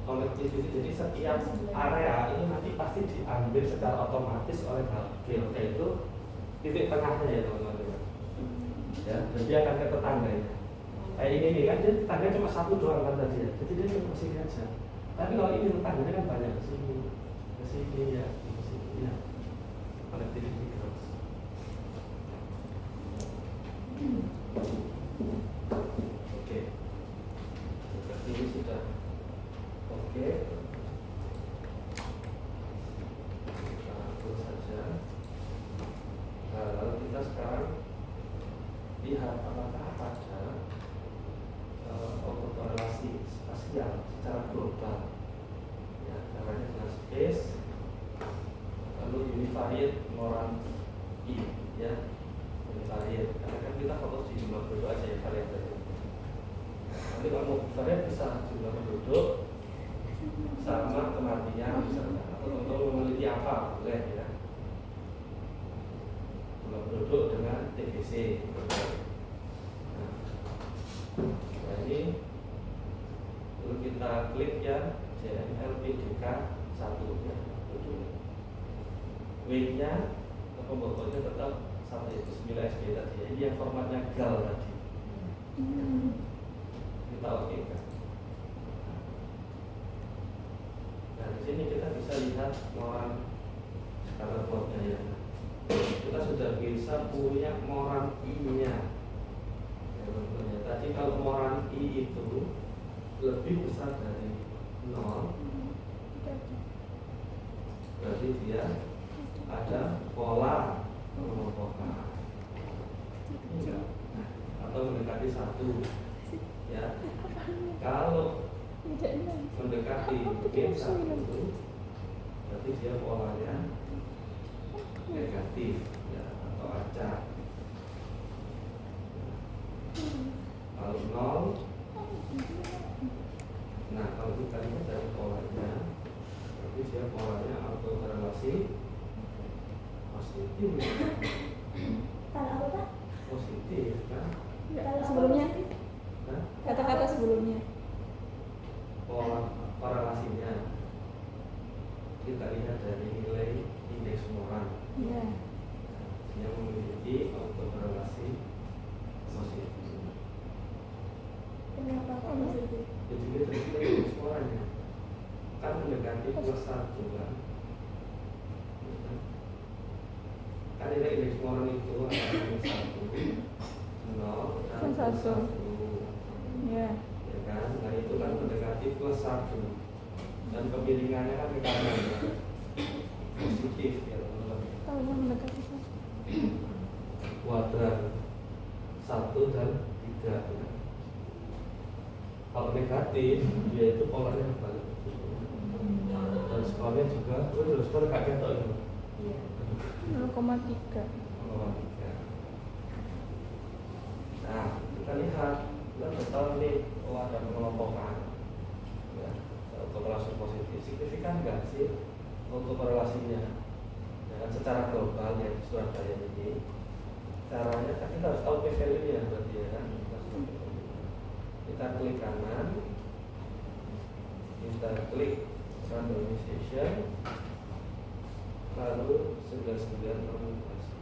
Connectivity jadi setiap area itu nanti pasti diambil secara otomatis oleh Gale, yaitu titik tengahnya ya teman-teman. Ya, jadi dia akan ke tetangganya. Kayak ini nih kan dia tetangganya cuma satu doang kan tadi ya. Jadi dia cuma sini aja. Tapi kalau ini tetangganya kan banyak ke sini ya, ke sini ya. Connectivity grams. Oke. Seperti ini sudah. Oke. Kita atur saja. Nah, lalu kita sekarang lihat apakah ada korelasi spasial secara global ya, namanya dengan space lalu univariate Moran I ya, univariate karena kan kita fokus di jumlah penduduk aja ya variabelnya. Nanti kalau mau variabel bisa jumlah penduduk sama kematian misalnya, atau untuk meneliti apa berapa boleh ya. Jumlah penduduk dengan TBC. Nah, ini perlu kita klik ya JNLPDK 1 ya. W-nya pembawaannya tetap sama itu 9 SB tadi ya. Ini yang formatnya GAL tadi. Kita oke kan. Nah di sini kita bisa lihat moran skala plotnya ya. Kita sudah bisa punya moran I-nya. Ya, tadi kalau moran I itu lebih besar dari 0, berarti dia ada pola pengelompokan ya, atau mendekati 1 ya. Kalau mendekati G1 berarti dia polanya negatif ya, atau acak. Kalau 0, nah kalau kita lihat dari polanya berarti dia polanya autokorelasi positif. Kalau apa? Positif kan? Sebelumnya, Nah, kata-kata sebelumnya. pola korelasinya kita lihat dari nilai indeks moran Iya. yang memiliki autokorelasi positif. Kenapa kok positif? Jadi kita lihat indeks morannya kan mendekati plus 1 kan. Kan nilai indeks moran itu ada plus 1, 0 dan Plus plus 1. 1 Iya. ya kan. Nah itu kan mendekati plus 1 dan kemiringannya kan ke kanan ya. Positif ya teman-teman. Tahu yang mendekati satu. Kuadran 1 dan 3 ya. Kalau negatif dia itu polanya berbalik dan skornya juga skor gak ketok itu. Iya. 0,3. Nah kita lihat kita betul nih ada pengelompokan ya, autokorelasi positif signifikan nggak sih untuk korelasinya ya kan, secara global ya di Surabaya ini caranya kan kita harus tahu P value nya berarti ya kan. Kita klik kanan, kita klik randomization, lalu 99 permutasi.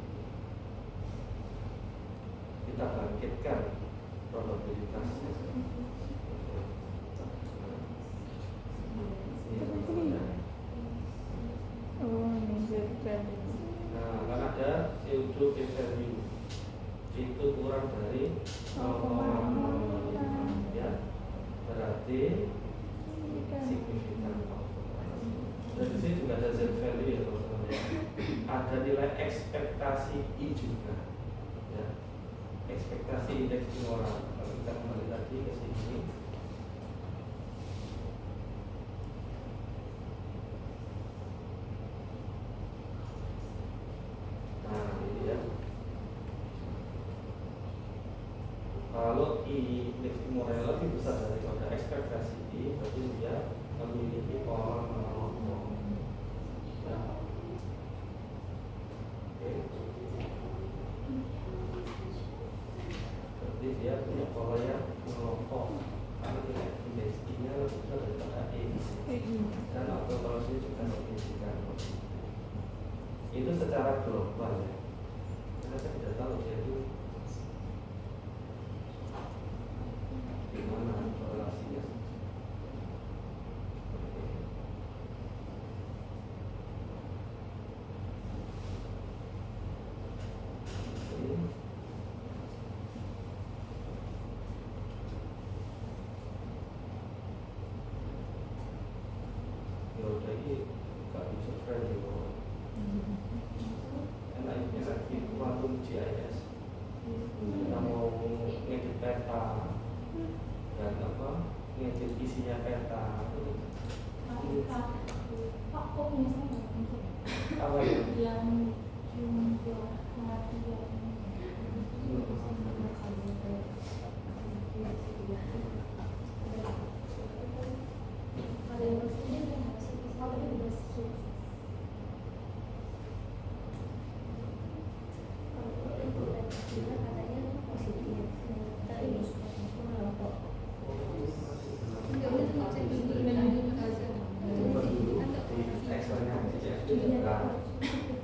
Kita bangkitkan probabilitasnya. Oh, ini Z-value. Nah, kan ada pseudo P value itu kurang dari 0,05 ya, berarti signifikan. Dan di sini juga ada Z value ya teman-teman ya. Ada nilai ekspektasi I juga ya. Ekspektasi indeks moral. Kalau kita kembali lagi ke sini, nah ini ya. Kalau I indeks moral lebih besar daripada ekspektasi I, berarti dia memiliki pola mengelompok. Ya. Oke. Berarti dia punya pola yang mengelompok karena nilai indeks I-nya lebih besar daripada I. Dan autokorelasi juga signifikan. Itu secara global ya. Karena saya tidak tahu dia itu gimana korelasinya. Ya udah ini gak bisa friend ya. Enaknya lagi waktu GIS kita mau ngedit peta dan apa ngedit isinya peta itu Pak, kok punya saya apa ya? yang jumlah harian ada yang bersih dan masih kalau ini bersih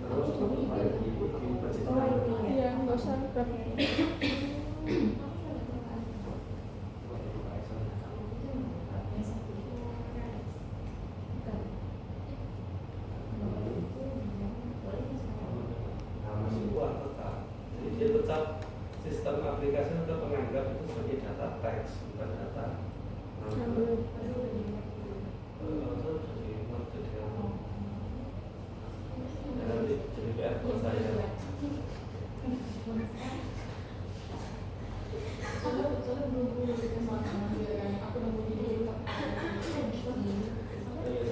terus balik di posisi Oh ini ya. Iya, nggak usah grab. Nah, masih kuat tetap. Jadi dia tetap sistem aplikasi tetap menganggap itu sebagai data teks, bukan data Ngambil. nanti jadi PR buat saya.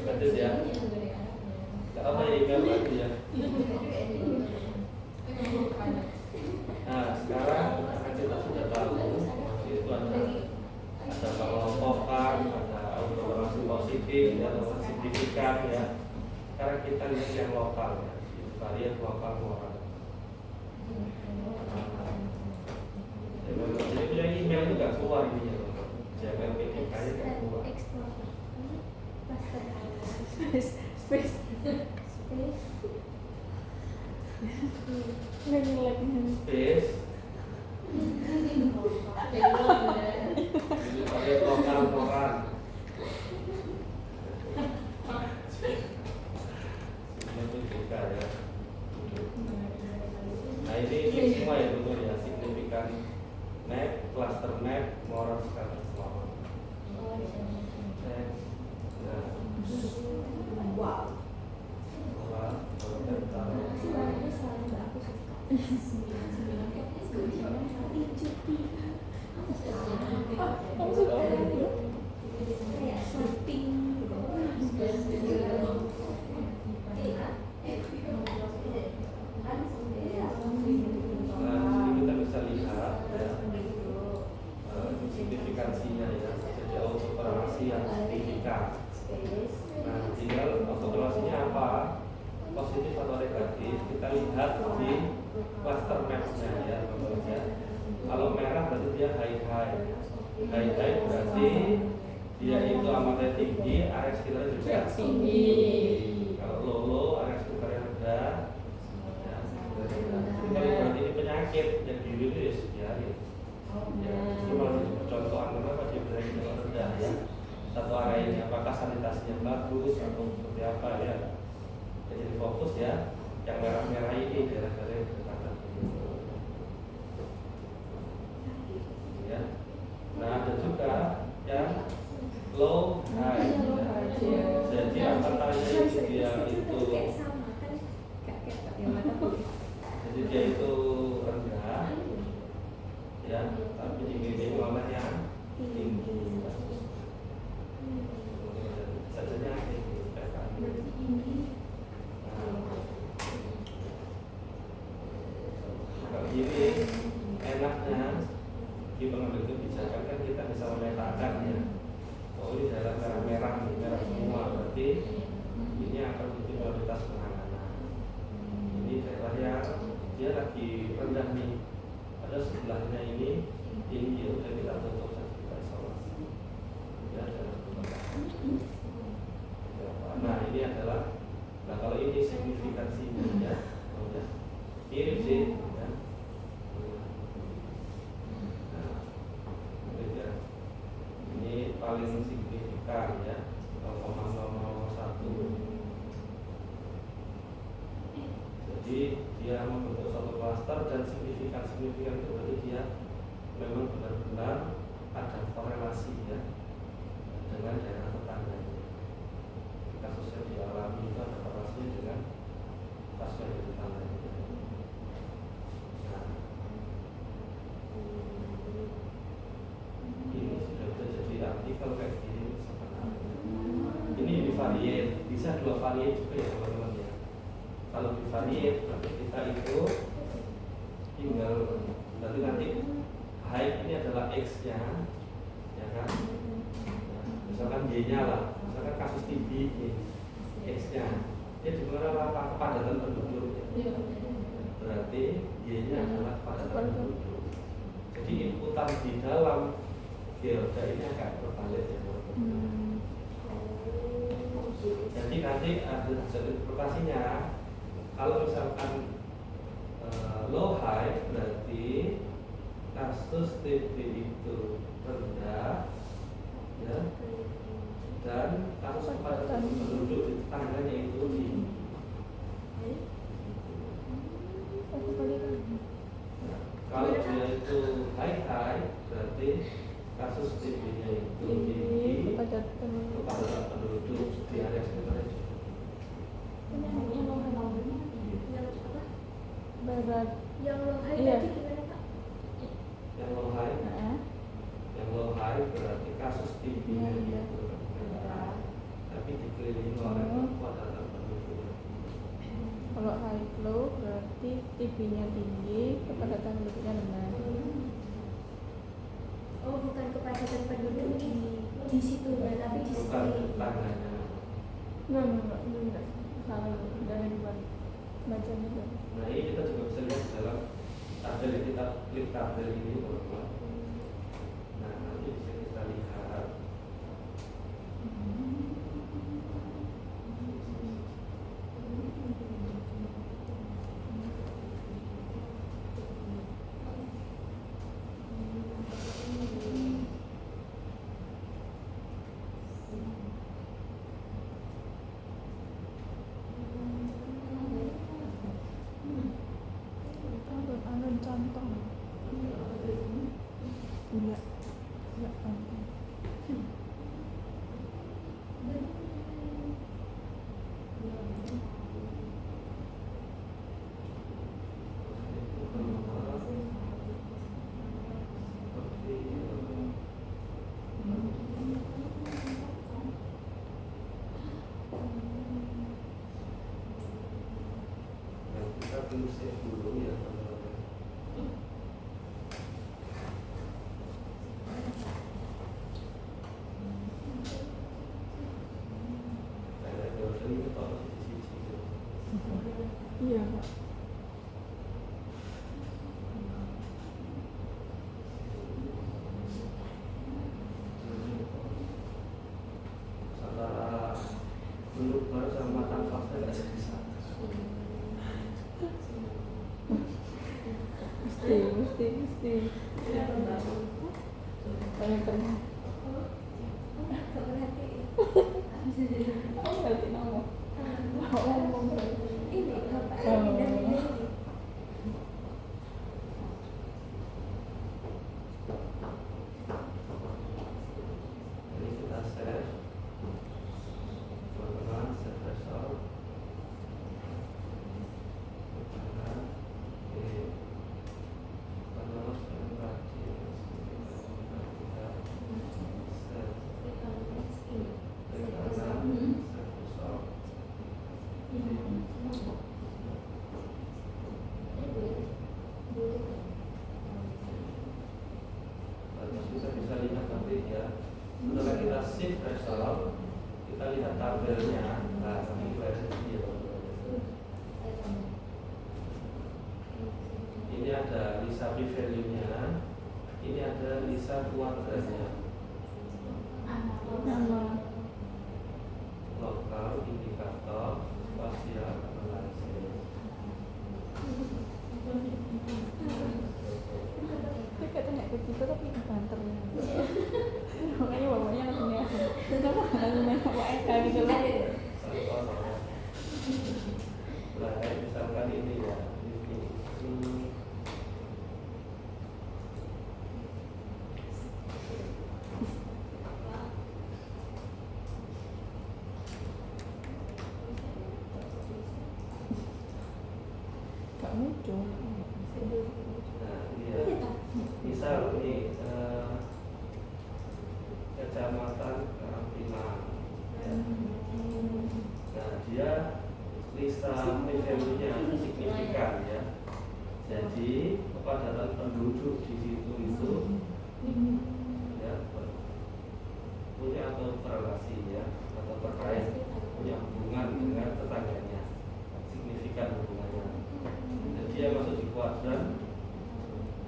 Lanjut ya. Gak apa ya, email lagi ya. Nah sekarang karena kita sudah tahu itu ada pengelompokan, ada automasi positif, ada signifikan ya. Sekarang kita lihat yang lokal ya, varian lokal moral. Jadi punya email itu nggak keluar ini ya, jangan PPK-nya nggak keluar. Space. Nggak nyelek nih. Space, ini varian lokal moral. Nah ini semua ya betul ya, signifikan map, cluster map, moral scatter plot. Wow. Suaranya selalu aku suka. Kamu suka apa itu? Kayak shopping gitu. Nah, kita bisa lihat ya, signifikansinya ya, jadi autokorelasi yang signifikan. Nah, tinggal autokorelasinya apa? Positif atau negatif? Kita lihat di cluster map-nya ya, contohnya. Kalau merah berarti dia high-high. High-high berarti dia itu amatnya tinggi, area sekitarnya juga tinggi. Kalau low, area sekitarnya rendah. Ya, kalau berarti ini penyakit yang dirilis ya. Ya, cuma contohan kenapa dia berada di rendah ya. Satu area ini apakah sanitasinya bagus atau seperti apa ya. Jadi fokus ya, yang merah-merah ini daerah-daerah yang berdekatan. Ya. Nah ada juga yang low high. Jadi apakah dia itu jadi dia itu rendah ya, tapi tinggi malah yang tinggi. Sajanya tinggi. Kalau ini enaknya di pengambil kebijakan kan kita bisa memetakan ya. Oh ini daerah merah merah semua, berarti ini akan menjadi prioritas penanganan. Ini daerah yang dia lagi rendah nih, ada sebelahnya ini tinggi, udah kita tutup saja, kita isolasi. Ya, nah ini adalah, nah kalau ini signifikansinya ya, mirip sih. Ya. Nah, ini paling signifikan ya, 0,001. Jadi dia membentuk satu klaster dan signifikan itu berarti dia memang benar-benar ada korelasi ya dengan daerah tetangganya. Kasus yang dialami itu ada korelasinya dengan kasus yang di tetangganya. Nah, ini sudah bisa jadi artikel kayak gini sebenarnya. Ini divariate, bisa dua variate juga ya teman-teman ya. Kalau divariate berarti kita itu tinggal berarti nanti height ini adalah x-nya, ya kan? Misalkan y-nya lah, misalkan kasus TB ini x-nya, dia juga apa kepadatan penduduk. Berarti y-nya adalah kepadatan penduduk. Jadi inputan di dalam geoda ini agak berbalik ya. Jadi nanti ada interpretasinya. Kalau misalkan high berarti kasus TB itu rendah, ya, dan kasus kepadatan penduduk di tetangganya itu tinggi. Nah, kalau dia itu high berarti kasus TB-nya itu tinggi, kepadatan penduduk di area sekitarnya. Berat. Yang low high Iya. tadi gimana Pak? Yang low high berarti kasus TB-nya Iya. itu rendah, tapi dikelilingi oleh kepadatan penduduk. Kalau high flow berarti TB-nya tinggi, kepadatan penduduknya rendah. Oh, bukan kepadatan penduduk di situ ya, tapi di Bukan sekeliling. tetangganya. Enggak. Salah dari dibalik. Bacanya tuh. Nah, ini kita juga bisa lihat dalam tabel yang kita klik tabel ini, teman-teman. Nah, nanti bisa kita lihat. Alun contoh. Enggak contoh. Nah, kita perlu save dulu ya, teman-teman. Kayak dosen itu kalau sisi-sisi. Iya, Pak. Antara bentuk baru sama tanpa saya nggak jadi satu. Mesti. Pernah. Gak perhatiin. Aku ngerti nama. Ngomong berarti. Ini Bapak pindah-pindah ini. Jadi kita save, teman-teman, save result. Kanan, kiri, terus yang tadi, kita save, klik kanan, save result. Terus kita bisa lihat nanti ya, setelah kita shift result, kita lihat tabelnya. Nah, nanti kita lihat sini ya, teman-teman. Ini ada lisa p-value-nya, ini ada lisa keluarganya. Nama. Lokal, indikator, spasial, analisis. Dia katanya ke kita tapi banter. Makanya bapaknya langsung ya. Kenapa langsung main sama Eka gitu lah. Nah, kayak misalkan ini ya, ini. Gak muncul. Nah, ini ya. Misal ini Kecamatan Karantina. Ya. Nah, dia lisa p-value-nya signifikan ya. Jadi kepadatan penduduk di situ itu ya punya atau berrelasi ya atau terkait punya hubungan dengan tetangganya, signifikan hubungannya. Dan dia masuk di kuadran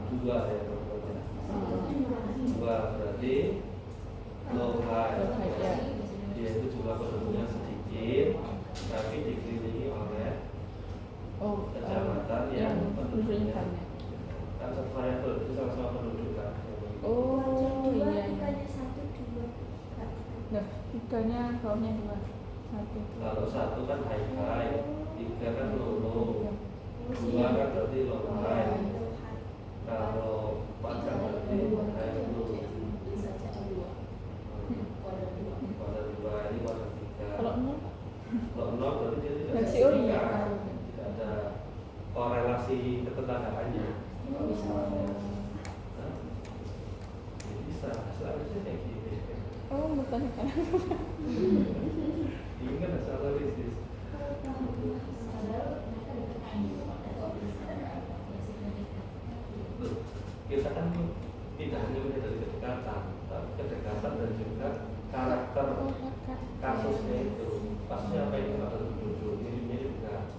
2 ya teman-teman. 2 berarti low high. Ya. Dia itu jumlah penduduknya sedikit, tapi dikelilingi oleh Oh, kecamatan yang penduduknya penduduknya banyak. kan satu variabel itu sama-sama penduduk kan. Oh dua iya. tiganya satu dua. Nah, tiganya bawahnya 2. 1. Kalau satu kan high, tiga kan low, dua kan berarti low high. Kalau empat kan berarti high low. Kuadrat 2 ini kuadrat 3. Kalau 0 Kalau 0 berarti dia tidak versi oh iya. signifikan. Tidak ada korelasi ketetanggaannya. Nah, bisa, seharusnya kayak gini. Oh, bertanyakan. Ini kan asal analisis. Loh, kita kan tidak hanya melihat dari kedekatan, tapi kedekatan dan juga karakter kasusnya itu. Kasusnya apa ini kalau tujuh mirip-mirip enggak?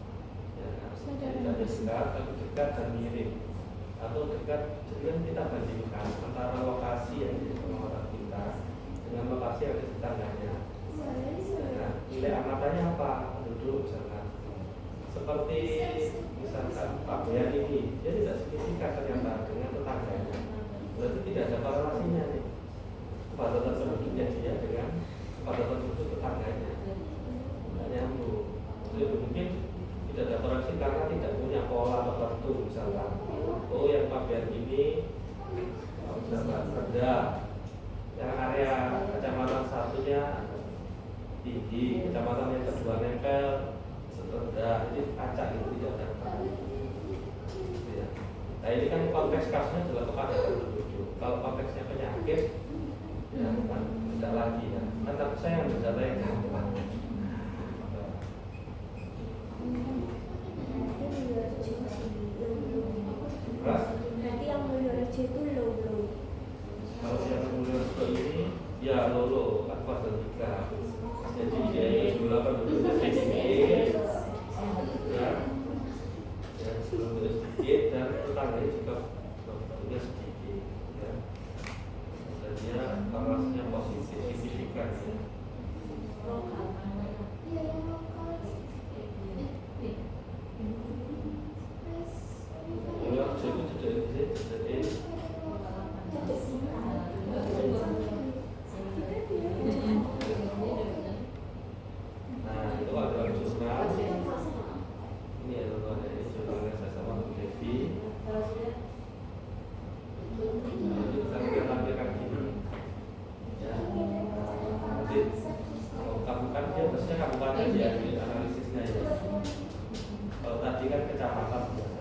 Ya, tidak dekat, tapi dekat dan mirip. Atau dekat, jadi kan kita bandingkan antara lokasi yang di pengamatan kita dengan lokasi yang ada di tetangganya. Nah, nilai amatannya apa? Penduduk misalkan. Seperti misalkan Pak Boyan ini, dia tidak signifikan ternyata dengan tetangganya. Berarti tidak ada korelasinya nih. Kepadatan penduduknya dia dengan kepadatan penduduk tetangganya. Tidak nyambung. Jadi mungkin tidak ada korelasi karena tidak punya pola tertentu misalkan. Oh yang Pak Boyan ini misalkan rendah. Yang area kecamatan satunya tinggi, kecamatan yang kedua nempel rendah, jadi acak itu tidak ada. Ya. Nah ini kan konteks kasusnya adalah kepadatan penduduk. Kalau konteksnya penyakit, ya kan tidak lagi ya. Kan tapi saya yang berbicara yang Berarti yang Mulyorejo itu low. kalau yang Mulyorejo ini ya lolo kan kuadrat 3. Jadi dia ini jumlah penduduknya sedikit, ya penduduknya sedikit dan tetangganya juga penduduknya sedikit, ya. Dan dia korelasinya positif signifikan. Ya. Mulyorejo itu jadi nah itu adalah jurnal ini ya teman-teman, ini jurnalnya saya sama Bu Devi. Nah, itu kita tampilkan gini ya. Nanti kalau kamu kan dia biasanya kabupaten aja di analisisnya ya. Kalau tadi kan kecamatan biasanya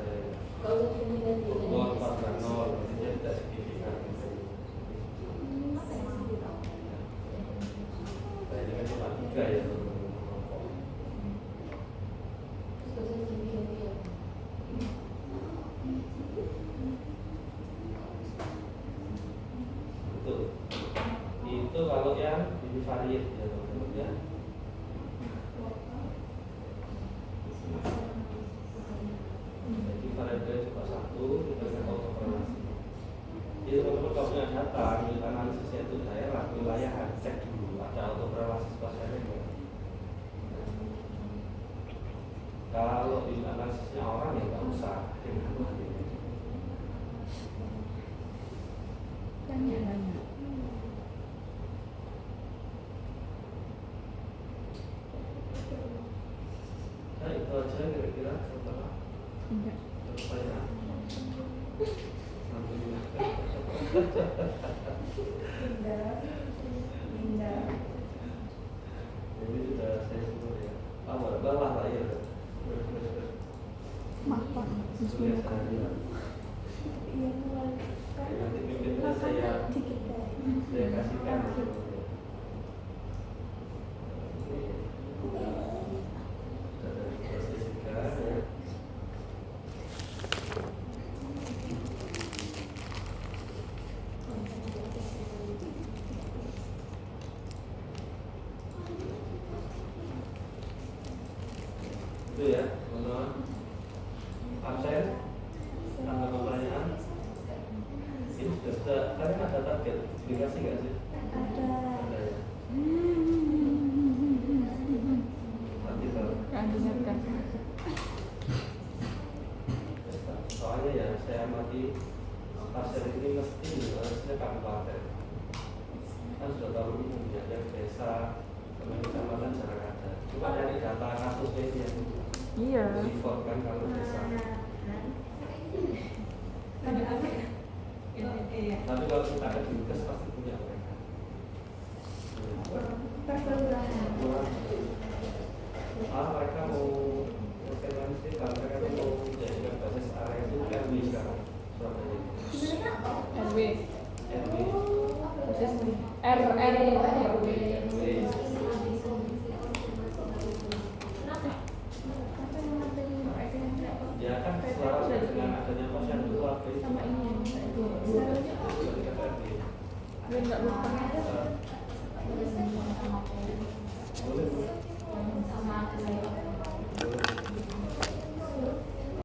Bogor 4 dia tidak signifikan. Nah ini kan cuma 3 ya teman-teman. Itu kalau yang univariate ya teman-teman ya. Jadi variabel cuma satu, kita dengan autokorelasi. Jadi teman-teman kalau punya data, analisisnya itu daerah, wilayah, cek dulu ada autokorelasi spasialnya enggak. Kalau analisisnya orang ya nggak usah dengan Tanya. Nah itu aja kira-kira setelah Enggak. saya ini sudah saya sebut ya. Bawah lah ya. Maaf. Tulis saja. Nanti mungkin saya kasihkan. Itu ya, teman-teman. Absen? Ada pertanyaan? Ini sudah, kalian ada target dikasih nggak sih? Ada ya. Nanti kalau Dengarkan. soalnya ya saya amati pasien ini mesti harusnya kabupaten kan sudah tahu umum ya, yang desa sama kecamatan jarang ada. Coba nyari data kasusnya ini yang Iya. report kan kalau desa. Ada apa ya? Iya. Tapi kalau kita ke dinkes pasti punya mereka. Perkelurahan. Mereka mau ekstensi, kalau mereka tuh mau jadikan basis area itu RW sekarang Surabaya. RW. RW. Basis RW. Ya kan selaras dengan adanya posyandu keluarga itu. Sama ini yang saya itu. Gue nggak lupa. Boleh. Sama